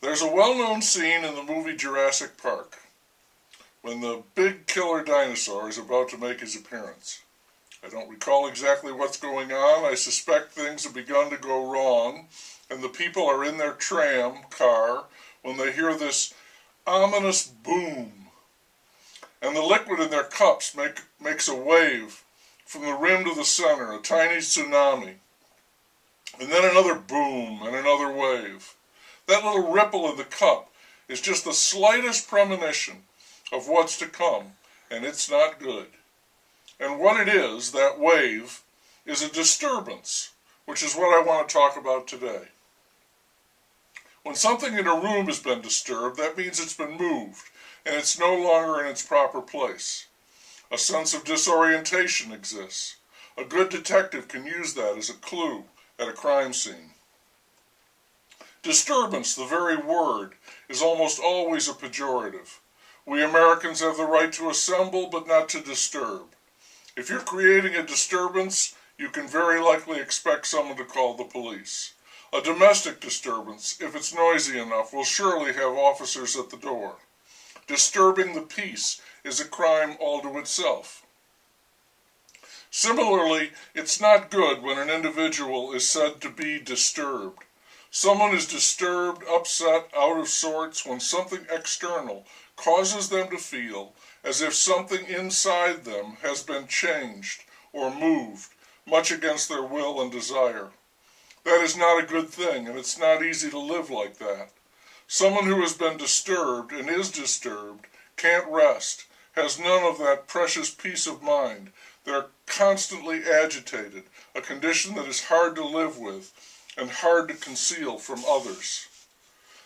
There's a well-known scene in the movie Jurassic Park when the big killer dinosaur is about to make his appearance. I don't recall exactly what's going on. I suspect things have begun to go wrong, and the people are in their tram car when they hear this ominous boom. And the liquid in their cups makes a wave from the rim to the center, a tiny tsunami. And then another boom and another wave. That little ripple in the cup is just the slightest premonition of what's to come, and it's not good. And what it is, that wave, is a disturbance, which is what I want to talk about today. When something in a room has been disturbed, that means it's been moved, and it's no longer in its proper place. A sense of disorientation exists. A good detective can use that as a clue at a crime scene. Disturbance, the very word, is almost always a pejorative. We Americans have the right to assemble, but not to disturb. If you're creating a disturbance, you can very likely expect someone to call the police. A domestic disturbance, if it's noisy enough, will surely have officers at the door. Disturbing the peace is a crime all to itself. Similarly, it's not good when an individual is said to be disturbed. Someone is disturbed, upset, out of sorts when something external causes them to feel as if something inside them has been changed or moved, much against their will and desire. That is not a good thing, and it's not easy to live like that. Someone who has been disturbed and is disturbed can't rest, has none of that precious peace of mind. They're constantly agitated, a condition that is hard to live with and hard to conceal from others.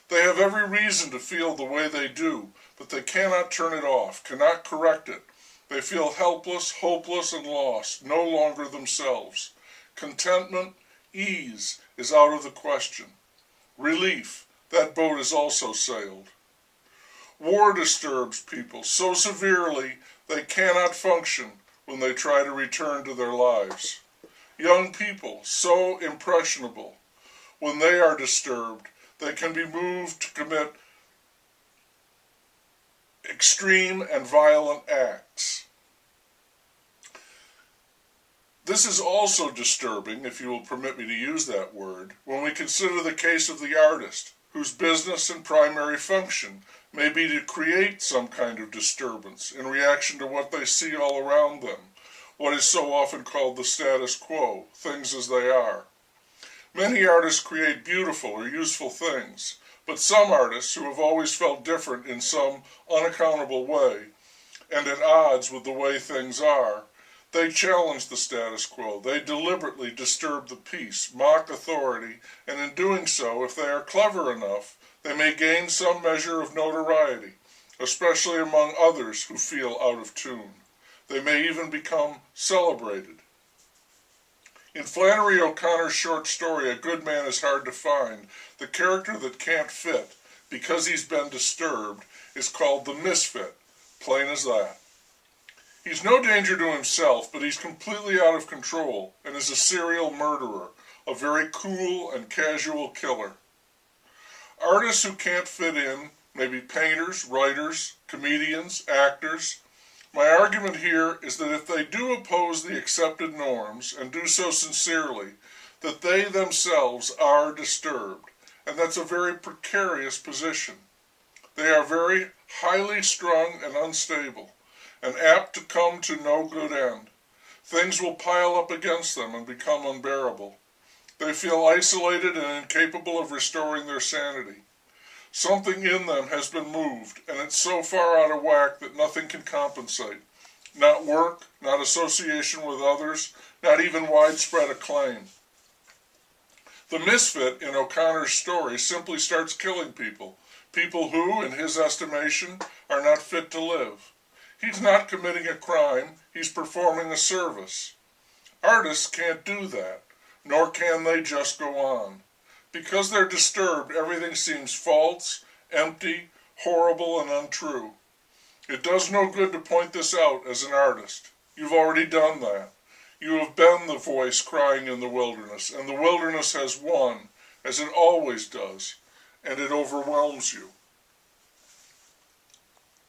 They have every reason to feel the way they do, but they cannot turn it off, cannot correct it. They feel helpless, hopeless, and lost, no longer themselves. Contentment, ease is out of the question. Relief, that boat is also sailed. War disturbs people so severely they cannot function when they try to return to their lives. Young people, so impressionable, when they are disturbed, they can be moved to commit extreme and violent acts. This is also disturbing, if you will permit me to use that word, when we consider the case of the artist, whose business and primary function may be to create some kind of disturbance in reaction to what they see all around them, what is so often called the status quo, things as they are. Many artists create beautiful or useful things, but some artists who have always felt different in some unaccountable way, and at odds with the way things are, they challenge the status quo. They deliberately disturb the peace, mock authority, and in doing so, if they are clever enough, they may gain some measure of notoriety, especially among others who feel out of tune. They may even become celebrated. In Flannery O'Connor's short story, A Good Man is Hard to Find, the character that can't fit, because he's been disturbed, is called the misfit, plain as that. He's no danger to himself, but he's completely out of control and is a serial murderer, a very cool and casual killer. Artists who can't fit in may be painters, writers, comedians, actors. My argument here is that if they do oppose the accepted norms and do so sincerely, that they themselves are disturbed, and that's a very precarious position. They are very highly strung and unstable, and apt to come to no good end. Things will pile up against them and become unbearable. They feel isolated and incapable of restoring their sanity. Something in them has been moved, and it's so far out of whack that nothing can compensate. Not work, not association with others, not even widespread acclaim. The misfit in O'Connor's story simply starts killing people, people who, in his estimation, are not fit to live. He's not committing a crime, he's performing a service. Artists can't do that, nor can they just go on. Because they're disturbed, everything seems false, empty, horrible, and untrue. It does no good to point this out as an artist. You've already done that. You have been the voice crying in the wilderness, and the wilderness has won, as it always does. and it overwhelms you.